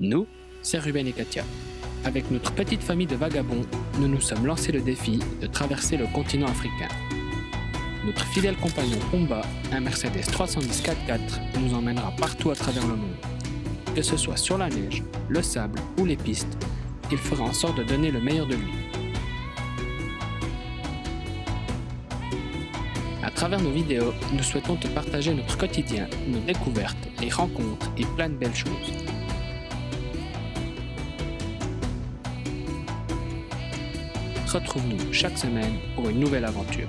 Nous, c'est Ruben et Katia. Avec notre petite famille de vagabonds, nous nous sommes lancés le défi de traverser le continent africain. Notre fidèle compagnon Pumba, un Mercedes 310 4x4, nous emmènera partout à travers le monde. Que ce soit sur la neige, le sable ou les pistes, il fera en sorte de donner le meilleur de lui. À travers nos vidéos, nous souhaitons te partager notre quotidien, nos découvertes, les rencontres et plein de belles choses. Retrouve-nous chaque semaine pour une nouvelle aventure.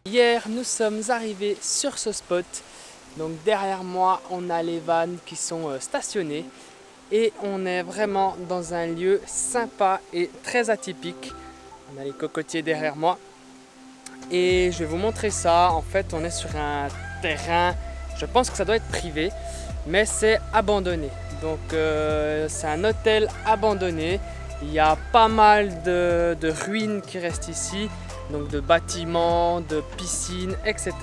Hier, nous sommes arrivés sur ce spot. Donc derrière moi, on a les vannes qui sont stationnés et on est vraiment dans un lieu sympa et très atypique. On a les cocotiers derrière moi et je vais vous montrer ça. En fait, on est sur un terrain, je pense que ça doit être privé, mais c'est abandonné. Donc c'est un hôtel abandonné. Il y a pas mal de ruines qui restent ici, donc de bâtiments, de piscines, etc.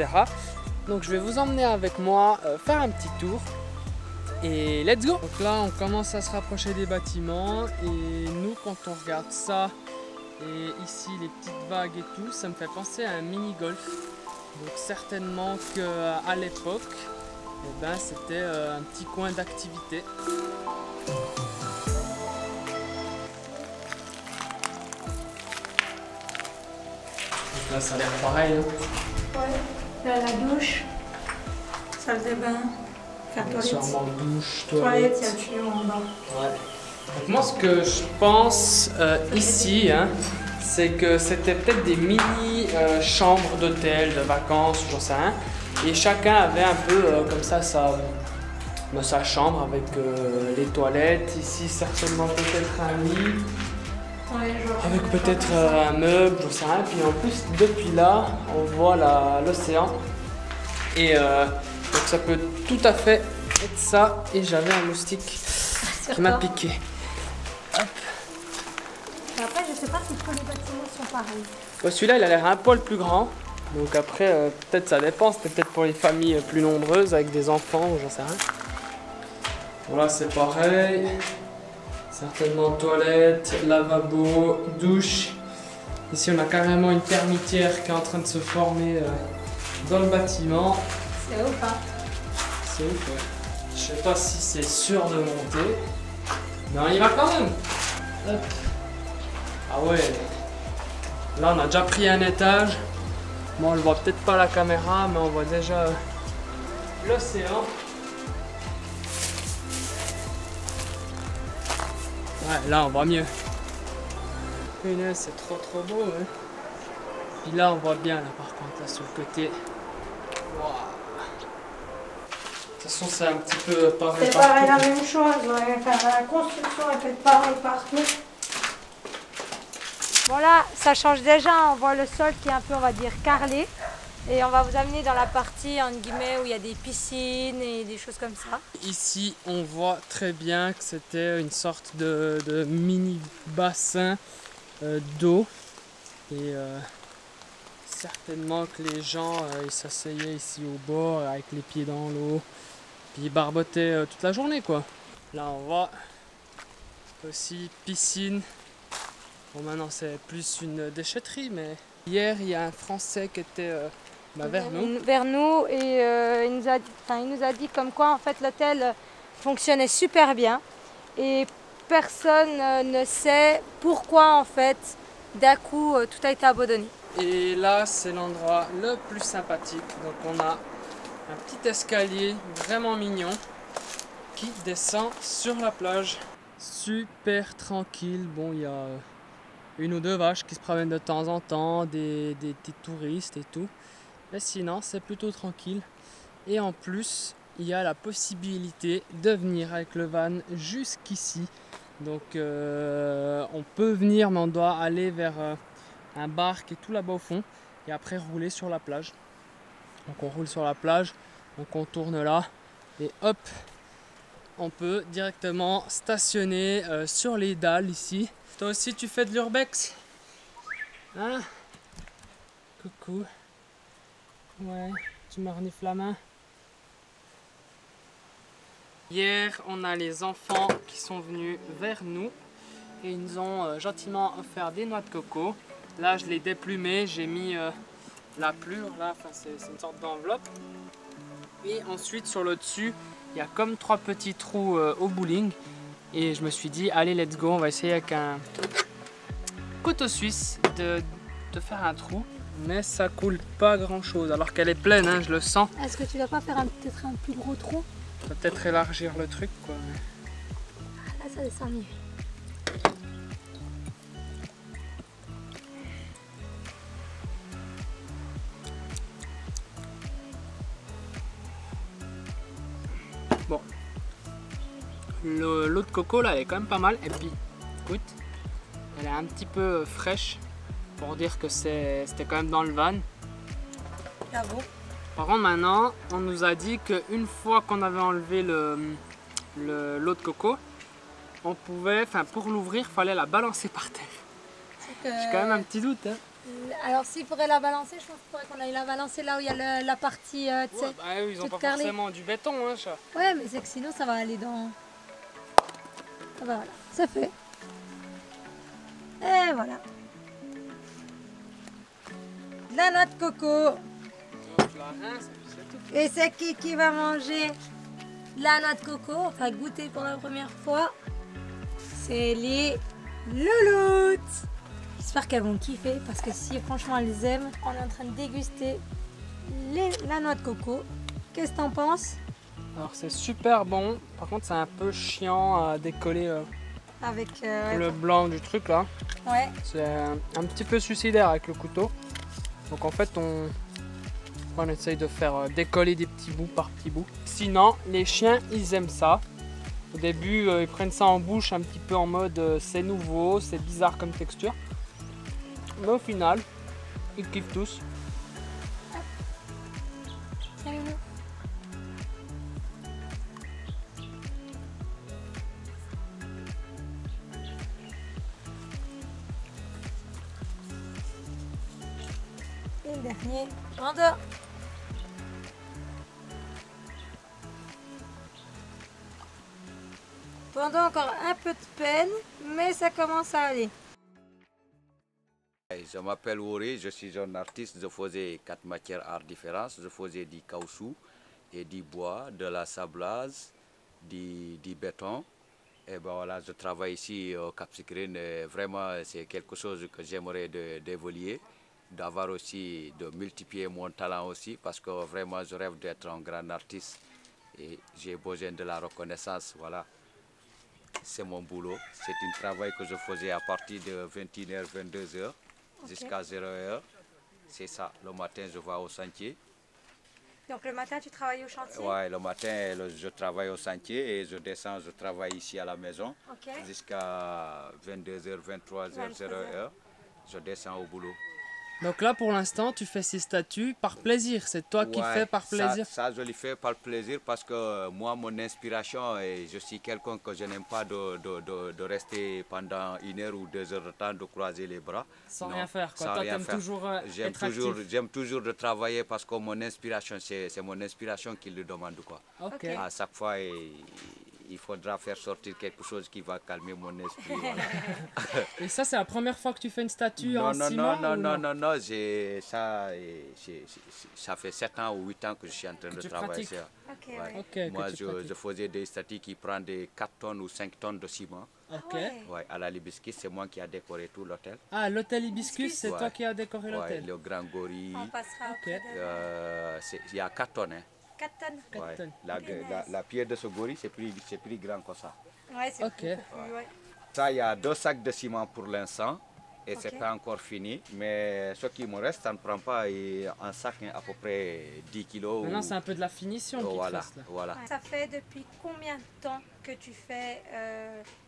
Donc je vais vous emmener avec moi faire un petit tour et let's go. Donc là on commence à se rapprocher des bâtiments et nous quand on regarde ça et ici les petites vagues et tout, ça me fait penser à un mini-golf. Donc certainement qu'à l'époque, eh ben, c'était un petit coin d'activité. Là ça a l'air pareil. Hein. Ouais, là la douche, salle de bain, toilette. Sûrement douche, Toilette, toilette. il y a le tuyau en bas. Ouais. Donc moi ce que je pense ici, hein, c'est que c'était peut-être des mini chambres d'hôtel, de vacances, j'en sais rien. Et chacun avait un peu comme ça sa chambre avec les toilettes. Ici certainement peut-être un lit. Ouais, Avec peut-être un meuble, je sais rien. Puis en plus, depuis là, on voit l'océan. Et donc ça peut tout à fait être ça. Et j'avais un moustique qui m'a piqué. Hop. Et après, je sais pas si tous les bâtiments sont pareils. Bon, celui-là, il a l'air un poil plus grand. Donc après, peut-être ça dépend. C'était peut-être pour les familles plus nombreuses avec des enfants ou j'en sais rien. Voilà, c'est pareil. Certainement toilette, lavabo, douche. Ici on a carrément une termitière qui est en train de se former dans le bâtiment. C'est haut pas? C'est ouf, ouais. Je sais pas si c'est sûr de monter. Mais on y va quand même. Hop. Ah ouais. Là on a déjà pris un étage. Bon on le voit peut-être pas à la caméra mais on voit déjà l'océan. Ouais, là on voit mieux. Punaise, c'est trop beau. Hein. Puis là on voit bien là par contre, là sur le côté. Wow. De toute façon c'est un petit peu pareil. C'est pareil la même chose, ouais. Enfin, la construction est faite pareil partout. Voilà, ça change déjà, on voit le sol qui est un peu, on va dire, carrelé. Et on va vous amener dans la partie, entre guillemets, où il y a des piscines et des choses comme ça. Ici, on voit très bien que c'était une sorte de mini bassin d'eau. Et certainement que les gens ils s'asseyaient ici au bord avec les pieds dans l'eau. Puis ils barbotaient toute la journée, quoi. Là, on voit aussi piscine. Bon, maintenant, c'est plus une déchetterie, mais hier, il y a un Français qui était... vers nous et il nous a dit comme quoi en fait l'hôtel fonctionnait super bien et personne ne sait pourquoi en fait d'un coup tout a été abandonné. Et là c'est l'endroit le plus sympathique, donc on a un petit escalier vraiment mignon qui descend sur la plage. Super tranquille, bon il y a une ou deux vaches qui se promènent de temps en temps, des petits touristes et tout. Mais sinon, c'est plutôt tranquille. Et en plus, il y a la possibilité de venir avec le van jusqu'ici. Donc, on peut venir, mais on doit aller vers un bar qui est tout là-bas au fond. Et après, rouler sur la plage. Donc, on roule sur la plage. On contourne là. Et hop, on peut directement stationner sur les dalles ici. Toi aussi, tu fais de l'urbex? Hein? Coucou. Ouais, tu me renifles la main. Hier, on a les enfants qui sont venus vers nous et ils nous ont gentiment offert des noix de coco. Là, je l'ai déplumé, j'ai mis la plure, là, enfin, c'est une sorte d'enveloppe. Et ensuite, sur le dessus, il y a comme 3 petits trous au bowling. Et je me suis dit, allez, let's go, on va essayer avec un couteau suisse de faire un trou. Mais ça coule pas grand chose, alors qu'elle est pleine, hein, je le sens. Est-ce que tu vas pas faire peut-être un plus gros trou? Peut-être élargir le truc, quoi. Ah, là, ça descend mieux. Bon, l'eau de coco là elle est quand même pas mal et puis écoute, elle est un petit peu fraîche pour dire que c'était quand même dans le van. Bravo. Par contre maintenant on nous a dit qu'une fois qu'on avait enlevé l'eau de coco, on pouvait, enfin pour l'ouvrir il fallait la balancer par terre. J'ai quand même un petit doute. Hein. Alors s'il faudrait la balancer, je pense qu'il faudrait qu'on aille la balancer là où il y a la partie, tu sais, Ouais, bah, ils n'ont toute pas carrelée. forcément du béton, hein, ça. Ouais, mais c'est que sinon ça va aller dans... Ah bah voilà, c'est fait. Et voilà. De la noix de coco. Donc, je la rince et puis c'est tout. Et c'est qui va manger de la noix de coco, enfin goûter pour la première fois? C'est les louloutes. J'espère qu'elles vont kiffer parce que si franchement elles aiment, on est en train de déguster la noix de coco. Qu'est-ce que t'en penses? Alors c'est super bon, par contre c'est un peu chiant à décoller Avec le blanc du truc là. ouais. C'est un petit peu suicidaire avec le couteau. Donc en fait on essaye de faire décoller des petits bouts par petits bouts. Sinon les chiens ils aiment ça. Au début ils prennent ça en bouche un petit peu en mode c'est nouveau, c'est bizarre comme texture. Mais au final ils kiffent tous. Tiens, Loulou. Et le dernier, Panda. Pendant encore un peu de peine, mais ça commence à aller. Je m'appelle Wori, je suis un artiste, je faisais 4 matières art différentes. Je faisais du caoutchouc et du bois, de la sablasse, du béton. Et ben voilà, je travaille ici au Cap Skirring et vraiment c'est quelque chose que j'aimerais d'évoluer, d'avoir aussi, de multiplier mon talent aussi parce que vraiment je rêve d'être un grand artiste et j'ai besoin de la reconnaissance, voilà. C'est mon boulot, c'est un travail que je faisais à partir de 21h, 22h. Jusqu'à 0h, c'est ça. Le matin, je vais au chantier. Donc le matin, tu travailles au chantier? Ouais, le matin, je travaille au chantier et je descends, je travaille ici à la maison. Ok. Jusqu'à 22h, 23h, 0h, je descends au boulot. Donc là pour l'instant tu fais ces statues par plaisir, c'est toi qui fais par plaisir. Ça, je le fais par plaisir parce que moi, mon inspiration, et je suis quelqu'un que je n'aime pas de rester pendant 1 heure ou 2 heures de temps, de croiser les bras. Sans Non, rien faire quoi, sans toi rien t'aimes faire. toujours J'aime être actif. J'aime toujours de travailler parce que mon inspiration, c'est mon inspiration qui le demande, quoi. Ok. À chaque fois, il faudra faire sortir quelque chose qui va calmer mon esprit. Voilà. Et ça c'est la première fois que tu fais une statue en Non, ciment ou non, ça fait 7 ans ou 8 ans que je suis en train de tu travailler pratiques. ça. Ok, Ouais. ouais. Ok, que Moi, tu je pratiques. faisais des statues qui prennent des 4 tonnes ou 5 tonnes de ciment. Ok. Ouais. Ouais, à la Libiscus, c'est moi qui ai décoré tout l'hôtel. Ah, l'hôtel Hibiscus, c'est Ouais. toi qui as décoré Ouais, l'hôtel. le grand gorille. On passera Ok. après de Il y a 4 tonnes. Hein. 4 tonnes. 4 Ouais. tonnes. La pierre de ce gorille, c'est plus grand que ça. Ouais, c'est Ok. beaucoup plus, ouais. Ça, il y a 2 sacs de ciment pour l'instant. Et Ok. c'est pas encore fini. Mais ce qui me reste, ça ne prend pas un sac à peu près 10 kilos. Maintenant c'est un peu de la finition qui te Voilà, reste là. voilà. Ouais. Ça fait depuis combien de temps que tu fais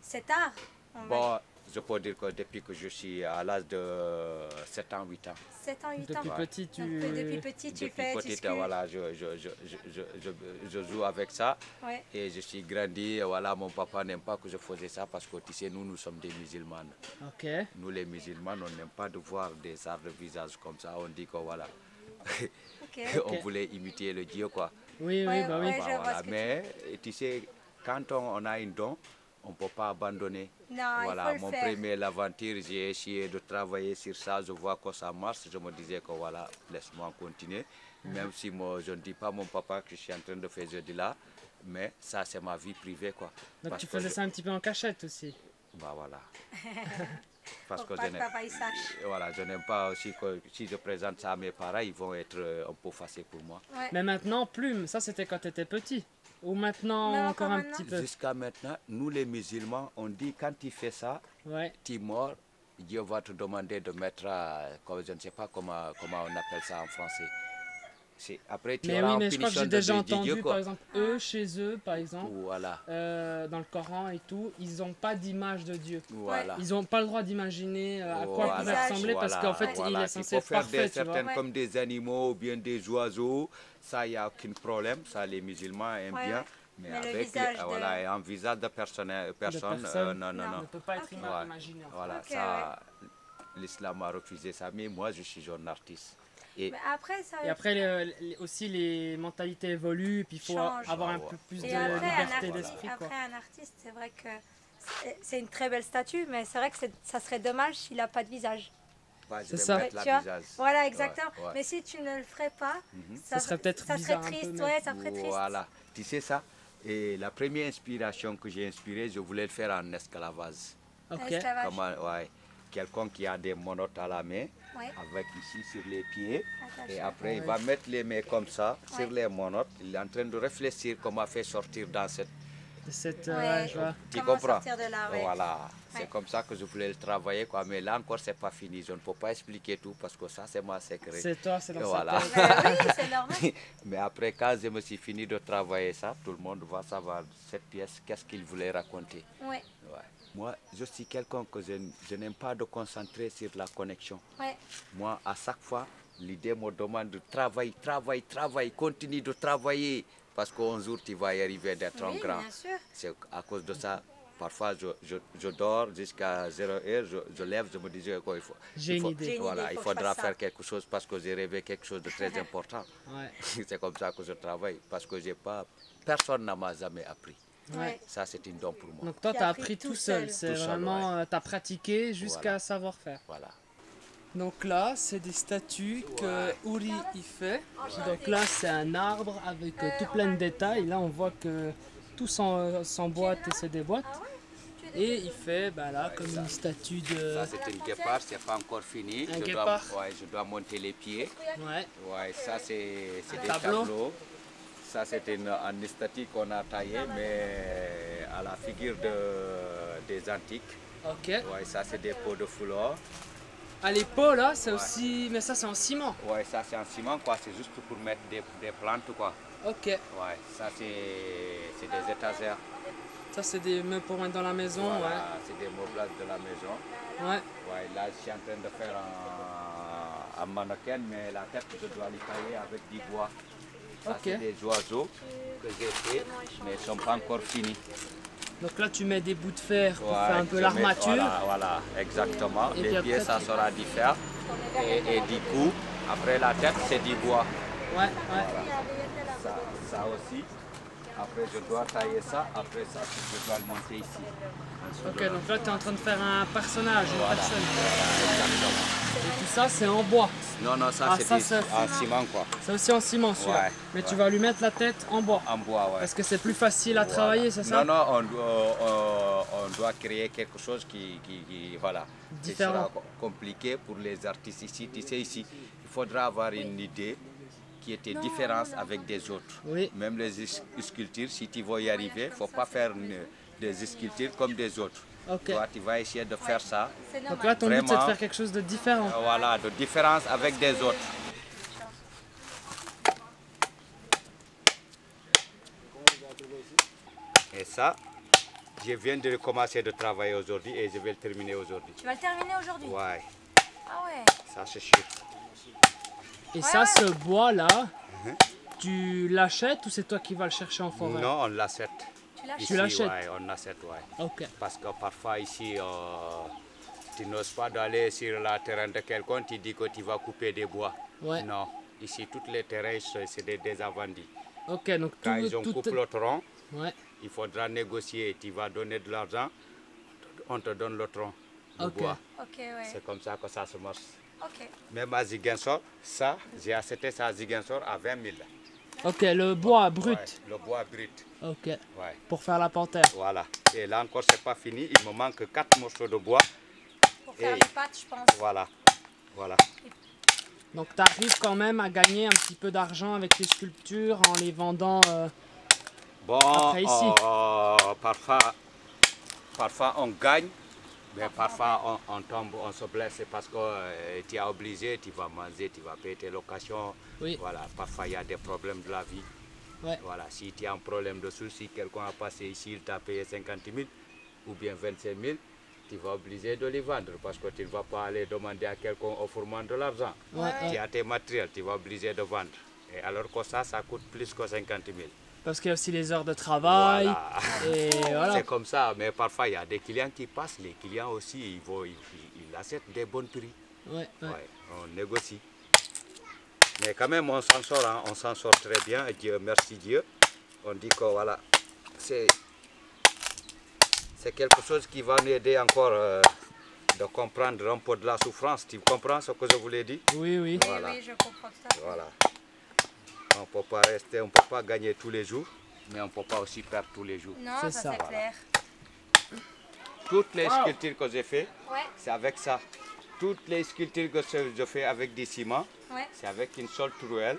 cet art? On va Bon, je peux dire que depuis que je suis à l'âge de 7 ans, 8 ans. 7 ans, 8 ans. Depuis petit tu... Donc, depuis petit, tu Depuis fais... petite, sculptes. voilà, je joue avec ça. Ouais. Et je suis grandi, et voilà, mon papa n'aime pas que je faisais ça parce que tu sais, nous sommes des musulmans. Ok. Nous les musulmans, on n'aime pas de voir des arts de visage comme ça. On dit que voilà, Ok. on voulait imiter le Dieu, quoi. Oui, oui, Ouais, bah oui. ouais. Bah, je vois voilà. ce que Mais tu sais, quand on a une don, on ne peut pas abandonner. Non, Voilà, il faut mon le faire. premier aventure, j'ai essayé de travailler sur ça, je vois que ça marche, je me disais que voilà, laisse-moi continuer. Même si moi, je ne dis pas à mon papa que je suis en train de faire jeudi là, mais ça c'est ma vie privée quoi. Donc Parce tu que faisais ça un petit peu en cachette aussi. Bah voilà. Parce Pour que pas que papa il sache. voilà, je n'aime pas aussi que si je présente ça à mes parents, ils vont être un peu fâchés pour moi. Ouais. Mais maintenant, plume, ça c'était quand tu étais petit. Ou maintenant, Même encore encore un maintenant petit peu. Jusqu'à maintenant, nous les musulmans, on dit quand tu fais ça, Ouais. tu es mort, Dieu va te demander de mettre, comme je ne sais pas comment on appelle ça en français. Après, tu Mais auras oui, en mais je crois que punition j'ai déjà de Dieu, entendu, quoi. par exemple, eux, chez eux, par exemple, Voilà, dans le Coran et tout, ils n'ont pas d'image de Dieu. voilà. Ils n'ont pas le droit d'imaginer à quoi Voilà, il pouvait ressembler parce qu'en fait, il est censé être parfait, tu vois. certaines comme des animaux ou bien des oiseaux, ça, il n'y a aucun problème, ça, les musulmans aiment Ouais, bien. ouais. Mais Mais le avec visage de- voilà, et un visage de personne, De personne non, non, Non. non. ne peut pas être Ok. Ouais. imaginé. En fait. Voilà, Ok, ça, l'islam a refusé ça, mais moi, je suis un artiste. Et Mais après, ça. Et après, aussi, les mentalités évoluent, puis il faut Change. avoir un Ouais. peu plus Et de après, liberté d'esprit. Quoi. après, un artiste, c'est vrai que c'est une très belle statue, mais c'est vrai que ça serait dommage s'il n'a pas de visage. bah, je C'est vais ça. mettre la Tu vois, visage. voilà, exactement. Ouais, ouais. Mais si tu ne le ferais pas, Ça serait peut-être ça bizarre serait un peu, triste. mais- Ouais, ça ferait triste. Voilà, tu sais ça. Et la première inspiration que j'ai inspirée, je voulais le faire en esclavage. Ok. L'esclavage. Comment, ouais, quelqu'un qui a des monotes à la main, Ouais. avec ici sur les pieds, Attaché. et après il va mettre les mains comme ça sur les monotes. Il est en train de réfléchir comment faire sortir dans cette. Cette, Ouais. je vois. Tu Comment comprends? sortir de là, ouais. Voilà, c'est Ouais. comme ça que je voulais le travailler, quoi. Mais là encore, c'est pas fini. Je ne peux pas expliquer tout parce que ça, c'est ma secret. C'est toi, c'est dans Et sa voilà. tête. Ben oui, c'est normal. Mais après, quand je me suis fini de travailler ça, tout le monde va savoir cette pièce, qu'est-ce qu'il voulait raconter. Ouais, Ouais. Moi, je suis quelqu'un que je n'aime pas de concentrer sur la connexion. ouais. Moi, à chaque fois, l'idée me demande de travailler, continue de travailler. Parce qu'un jour, tu vas y arriver d'être un Oui, grand. bien sûr. C'est à cause de ça. Parfois, je dors jusqu'à 0 heure, je lève, je me dis quoi il faut. J'ai une idée. J'ai une Voilà, idée, il faut que je faudra fasse ça. faire quelque chose parce que j'ai rêvé quelque chose de très important. Ouais. C'est comme ça que je travaille. Parce que j'ai pas, personne ne m'a jamais appris. Ouais. Ça, c'est une don pour moi. Donc toi, Tu tu as as appris appris tout tout seul. seul. C'est Tout seul, vraiment, tu as pratiqué jusqu'à Voilà. savoir faire. Voilà. Donc là, c'est des statues que Uri y fait. Donc là, c'est un arbre avec tout plein de détails. Là, on voit que tout s'emboîte et se déboîte. Et il fait là, comme une statue de... Ça, c'est une guépard, c'est pas encore fini. Un je guépard. Dois, ouais, je dois monter les pieds. Ouais. Ouais, ça, c'est des tableau. tableaux. Ça, c'est un statue qu'on a taillé, mais à la figure des antiques. Ok. Ouais, ça, c'est des pots de foulard. Ah, les pots là, c'est aussi... Mais ça, c'est en ciment. Ouais, ça, c'est en ciment, quoi. C'est juste pour mettre des plantes, quoi. Ok. Ouais, ça, c'est des étagères. Ça, c'est des meubles pour mettre dans la maison. Voilà, c'est des meublages de la maison. Ouais. Ouais, là, je suis en train de faire un mannequin, mais la tête, je dois les tailler avec du bois. Ça, Ok. c'est des oiseaux que j'ai fait, mais ils ne sont pas encore finis. Donc là, tu mets des bouts de fer pour Ouais, faire un peu je l'armature. mets- Voilà, exactement. Et Les puis pieds, après, ça tu- sera du fer. Et du coup, après la tête, c'est du bois. Ouais, ouais. Ça aussi. Après, je dois tailler ça. Après ça, je dois le monter ici. Ok, donc là, tu es en train de faire un personnage, une personne. Exactement. Et tout ça, c'est en bois. Non, non, ça, Ah, c'est ça, du- c'est- en ciment, quoi. C'est aussi en ciment, celui-là. Ouais, Mais tu ouais. vas lui mettre la tête en bois. En bois, ouais. Parce que c'est plus facile à travailler, c'est ça? Non, non, on doit créer quelque chose voilà, qui Différent. sera compliqué pour les artistes ici. Tu sais, ici, il faudra avoir une idée qui était différente avec des autres. Oui. Même les sculptures, si tu veux y arriver, il ne faut pas faire des sculptures comme des autres. Ok. Toi, tu vas essayer de faire ça, C'est Donc normal. là, ton but, c'est de Vraiment. faire quelque chose de différent. voilà, de différence avec des autres. Et ça, je viens de commencer de travailler aujourd'hui et je vais le terminer aujourd'hui. Tu vas le terminer aujourd'hui? Ouais, Ah ouais. ça c'est sûr. Et ça, ce bois-là, tu l'achètes ou c'est toi qui vas le chercher en forêt? Non, on l'achète. Tu l'achètes? Ici, l'achètes? ouais, on l'achète, ouais. Ok. Parce que parfois ici, tu n'oses pas d'aller sur le terrain de quelqu'un, tu dis que tu vas couper des bois. Ouais. Non, ici, tous les terrains, c'est des invendus. Ok, donc Quand ils ont coupé le tronc, Ouais, il faudra négocier. Tu vas donner de l'argent, on te donne le tronc de Ok. bois. Ok, ouais. C'est comme ça que ça se marche. Ok. Même à Ziguinchor, ça, j'ai acheté ça à Ziguinchor à 20 000. ok, le bois brut. Ouais, le bois brut. Ok, Ouais, pour faire la panthère. voilà. Et là encore, c'est pas fini. Il me manque 4 morceaux de bois. Pour faire Et- les pâtes, je pense. Voilà. Voilà. Donc tu arrives quand même à gagner un petit peu d'argent avec tes sculptures en les vendant. Bon, Après, ici. parfois on gagne, mais parfois on tombe, on se blesse c'est parce que tu es obligé, tu vas manger, tu vas payer tes locations. Oui. Voilà, parfois il y a des problèmes de la vie. Ouais. Voilà, si tu as un problème de sous, si quelqu'un a passé ici, il t'a payé 50 000 ou bien 25 000, tu vas obligé de les vendre parce que tu ne vas pas aller demander à quelqu'un offrement de l'argent. Ouais, Tu ouais. as tes matériels, tu vas obligé de vendre. Et alors que ça coûte plus que 50 000. Parce qu'il y a aussi les heures de travail. Voilà. Et voilà. C'est comme ça, mais parfois il y a des clients qui passent, les clients aussi, ils achètent des bons prix. Ouais, ouais. Ouais, on négocie. Mais quand même, on s'en sort, hein, on s'en sort très bien, et Dieu, merci Dieu. On dit que voilà, c'est quelque chose qui va nous aider encore de comprendre un peu de la souffrance. Tu comprends ce que je voulais dire? Oui, oui. Oui, Voilà. oui, je comprends tout à fait. Voilà. On ne peut pas rester, on ne peut pas gagner tous les jours, mais on ne peut pas aussi perdre tous les jours. Non, C'est ça, ça. c'est clair. Toutes les sculptures que j'ai fait, Ouais, c'est avec ça. Toutes les sculptures que je fais avec du ciment, ouais. c'est avec une seule truelle,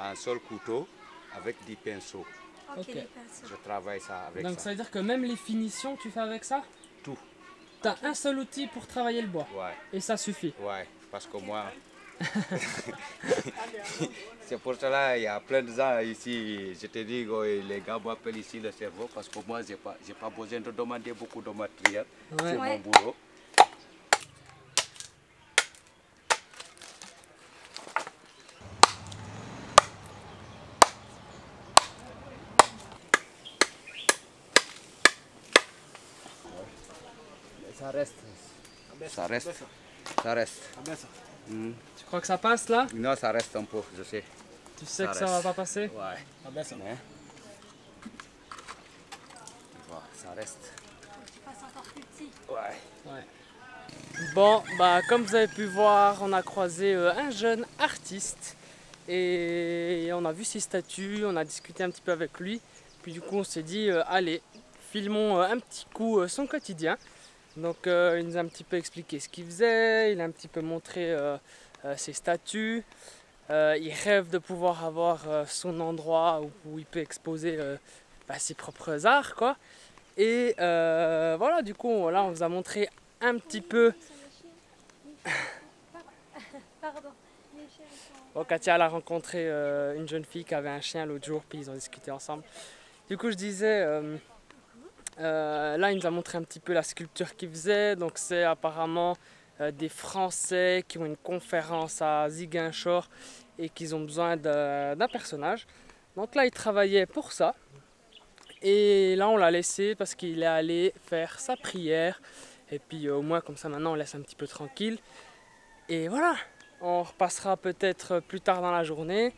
un seul couteau, avec des pinceaux. Ok, Ok. les pinceaux. Je travaille ça avec Donc ça. ça veut dire que même les finitions, tu fais avec ça? Tout. T'as un seul outil pour travailler le bois. Ouais, Et ça suffit. ouais, parce que moi... c'est pour cela il y a plein de gens ici, je te dis, les gars m'appellent ici le cerveau, parce que moi, j'ai pas besoin de demander beaucoup de matériel. Ouais. C'est Ouais. mon boulot. Ça reste. Ça reste. Ça reste. Tu crois que ça passe là? Non, ça reste un peu, je sais. Tu sais Ça que ça va reste. pas passer? Ouais. Ah ça. Mais... Voilà, ça reste. Tu passes encore plus petit. Ouais. Bon, bah comme vous avez pu voir, on a croisé un jeune artiste et on a vu ses statues, on a discuté un petit peu avec lui. Puis du coup, on s'est dit, allez, filmons un petit coup son quotidien. Donc il nous a un petit peu expliqué ce qu'il faisait, il a un petit peu montré ses statues. Il rêve de pouvoir avoir son endroit où il peut exposer ses propres arts, quoi. Et voilà, du coup, là, on vous a montré un petit peu. Pardon. Bon, Katia elle a rencontré une jeune fille qui avait un chien l'autre jour, puis ils ont discuté ensemble. Du coup, je disais, là, il nous a montré un petit peu la sculpture qu'il faisait. Donc, c'est apparemment des Français qui ont une conférence à Ziguinchor et qu'ils ont besoin d'un personnage. Donc là, il travaillait pour ça. Et là, on l'a laissé parce qu'il est allé faire sa prière. Et puis, au moins, comme ça, maintenant, on laisse un petit peu tranquille. Et voilà, on repassera peut-être plus tard dans la journée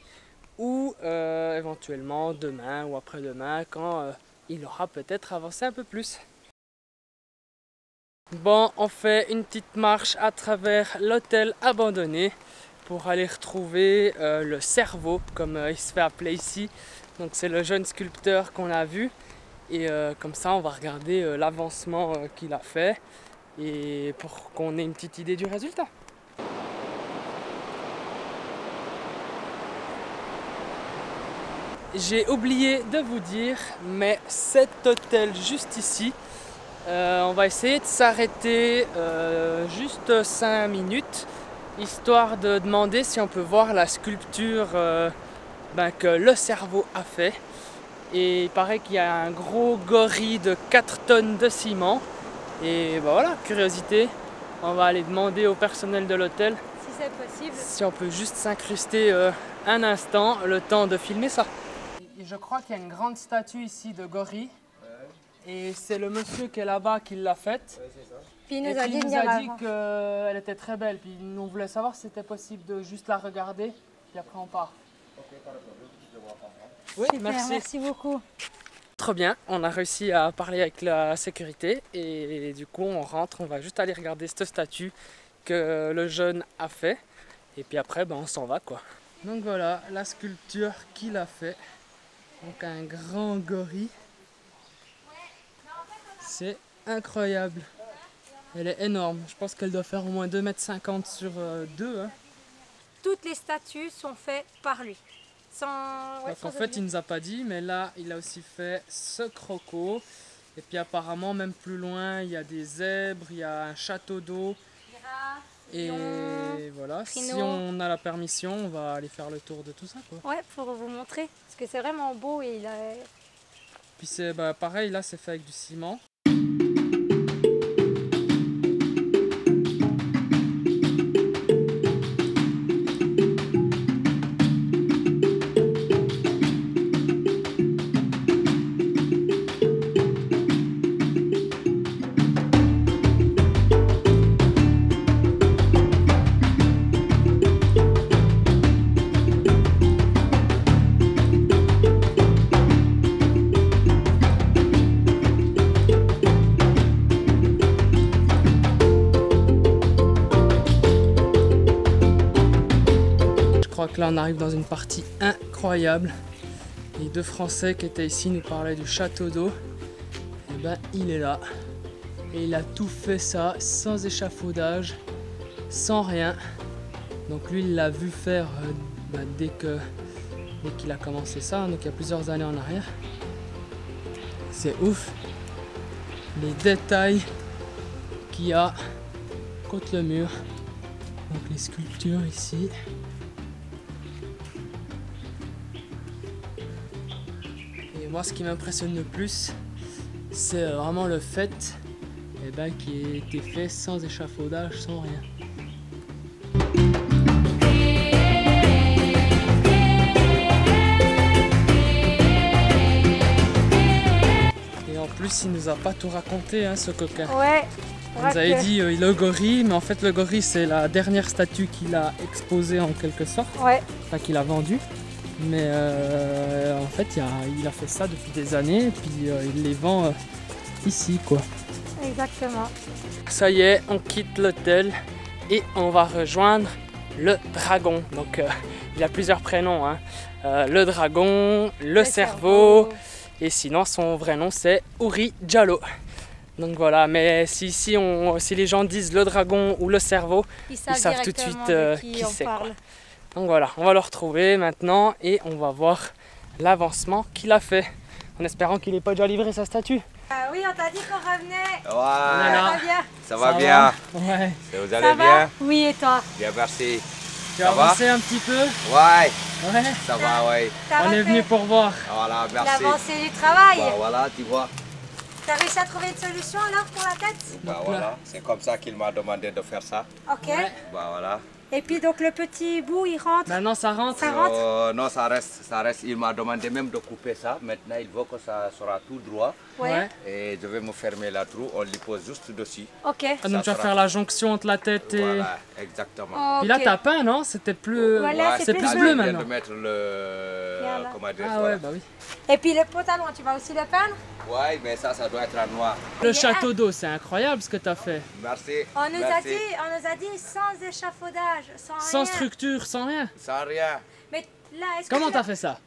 ou éventuellement demain ou après-demain quand il aura peut-être avancé un peu plus. Bon, on fait une petite marche à travers l'hôtel abandonné pour aller retrouver le cerveau, comme il se fait appeler ici. Donc c'est le jeune sculpteur qu'on a vu et comme ça on va regarder l'avancement qu'il a fait et pour qu'on ait une petite idée du résultat. J'ai oublié de vous dire, mais cet hôtel juste ici, on va essayer de s'arrêter juste 5 minutes, histoire de demander si on peut voir la sculpture que le cerveau a fait. Et il paraît qu'il y a un gros gorille de 4 tonnes de ciment. Et voilà, curiosité, on va aller demander au personnel de l'hôtel Si c'est possible. si on peut juste s'incruster un instant, le temps de filmer ça. Je crois qu'il y a une grande statue ici de gorille. Et c'est le monsieur qui est là-bas qui l'a faite. Puis il Et nous a puis dit il de nous venir a dit avant. qu'elle était très belle. Puis on voulait savoir si c'était possible de juste la regarder. Puis après on part. Oui, Super, merci beaucoup. Trop bien, on a réussi à parler avec la sécurité et du coup on rentre, on va juste aller regarder cette statue que le jeune a fait et puis après on s'en va quoi. Donc voilà la sculpture qu'il a fait, donc un grand gorille, c'est incroyable, elle est énorme, je pense qu'elle doit faire au moins 2,50 m sur 2 hein. Toutes les statues sont faites par lui. Donc en fait il nous a pas dit, mais là il a aussi fait ce croco. Et puis apparemment même plus loin il y a des zèbres, il y a un château d'eau. Et voilà, si on a la permission on va aller faire le tour de tout ça quoi. Ouais, pour vous montrer, parce que c'est vraiment beau et il a... Puis c'est pareil, là c'est fait avec du ciment. Je crois que là on arrive dans une partie incroyable. Les deux Français qui étaient ici nous parlaient du château d'eau. Et ben il est là. Et il a tout fait ça sans échafaudage, sans rien. Donc lui il l'a vu faire dès qu'il a commencé ça, donc il y a plusieurs années en arrière. C'est ouf. Les détails qu'il y a contre le mur. Donc les sculptures ici. Et moi ce qui m'impressionne le plus, c'est vraiment le fait qu'il ait été fait sans échafaudage, sans rien. Et en plus il nous a pas tout raconté hein, ce coquin. Ouais. Il nous avait dit le gorille, mais en fait le gorille c'est la dernière statue qu'il a exposée en quelque sorte, Ouais. enfin qu'il a vendue. Mais en fait il a fait ça depuis des années et puis il les vend ici quoi. Exactement. Ça y est, on quitte l'hôtel et on va rejoindre le dragon. Donc il a plusieurs prénoms, hein. Le dragon, le cerveau, et sinon son vrai nom c'est Uri Diallo. Donc voilà, mais si les gens disent le dragon ou le cerveau, ils savent tout de suite qui c'est quoi. Donc voilà, on va le retrouver maintenant et on va voir l'avancement qu'il a fait. En espérant qu'il n'ait pas déjà livré sa statue. Oui, on t'a dit qu'on revenait. Ouais, Ça va bien? ça va bien. Ouais. Vous Ça allez va? bien? Oui, et toi? Bien, merci. Tu as avancé un petit peu? Ouais, Ouais. ça va, ouais. On est venu pour voir. Voilà, merci. L'avancée du travail. Bah, voilà, tu vois. T'as réussi à trouver une solution alors pour la tête? Bah voilà, c'est comme ça qu'il m'a demandé de faire ça. Ok. Ouais. Bah voilà. Et puis donc le petit bout, il rentre. Maintenant ça rentre. Ça rentre? Non, ça reste. Il m'a demandé même de couper ça. Maintenant, il veut que ça sera tout droit. Ouais. Et je vais me fermer la trou. On lui pose juste dessus. Ok. Ah, donc tu vas sera- faire la jonction entre la tête et... Voilà, exactement. Puis là Ok. t'as peint non? C'était plus... Voilà, c'est plus plus bleu. bleu Il vient maintenant. de mettre le... Voilà. Comment dire, Ah voilà. ouais bah oui. Et puis le pantalon, tu vas aussi le peindre? Ouais, mais ça doit être en noir. Le château d'eau, c'est incroyable ce que t'as fait. Merci. On nous merci. a dit sans échafaudage, sans Sans rien. structure, sans rien. Sans rien. Mais là, est-ce Comment que t'as fait ça?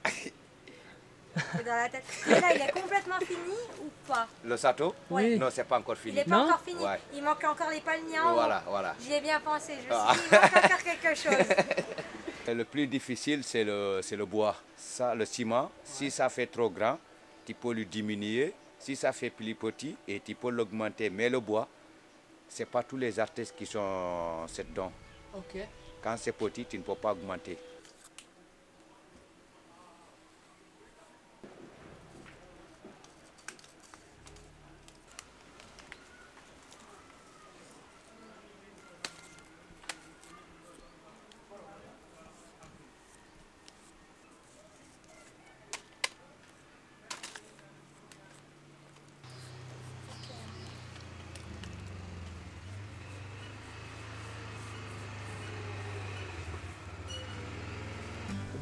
dans la tête. Mais là, il est complètement fini ou pas? Le château? Oui. Non, c'est pas encore Il fini. n'est pas Non? encore fini. Ouais. Il manque encore les palmiers en haut. Voilà, voilà. J'y ai bien pensé. Je me Ah. suis dit, il manque encore quelque chose. Le plus difficile, c'est le bois. Ça, le ciment, si ça fait trop grand, tu peux le diminuer. Si ça fait plus petit, et tu peux l'augmenter. Mais le bois, ce n'est pas tous les artistes qui sont cette don. Ok. Quand c'est petit, tu ne peux pas augmenter.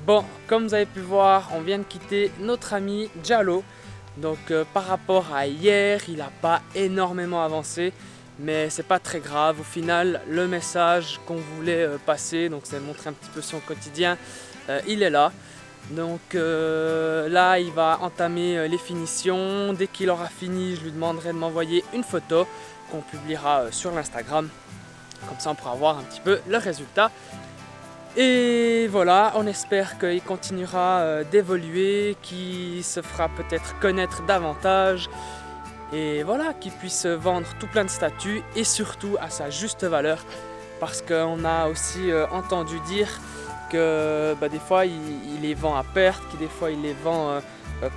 Bon, comme vous avez pu voir, on vient de quitter notre ami Diallo. Donc par rapport à hier, il n'a pas énormément avancé, mais c'est pas très grave. Au final, le message qu'on voulait passer, donc c'est montrer un petit peu son quotidien, il est là. Donc là, il va entamer les finitions. Dès qu'il aura fini, je lui demanderai de m'envoyer une photo qu'on publiera sur l'Instagram. Comme ça, on pourra voir un petit peu le résultat. Et voilà, on espère qu'il continuera d'évoluer, qu'il se fera peut-être connaître davantage. Et voilà, qu'il puisse vendre tout plein de statues et surtout à sa juste valeur. Parce qu'on a aussi entendu dire que des fois il les vend à perte, que des fois il les vend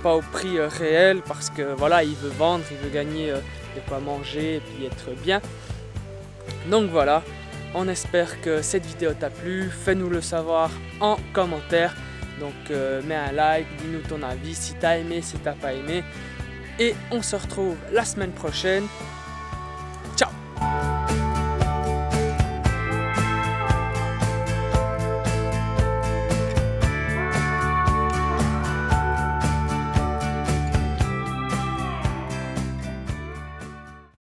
pas au prix réel parce que voilà, il veut vendre, il veut gagner de quoi manger et puis être bien. Donc voilà, on espère que cette vidéo t'a plu, fais-nous le savoir en commentaire. Donc mets un like, dis-nous ton avis si t'as aimé, si t'as pas aimé. Et on se retrouve la semaine prochaine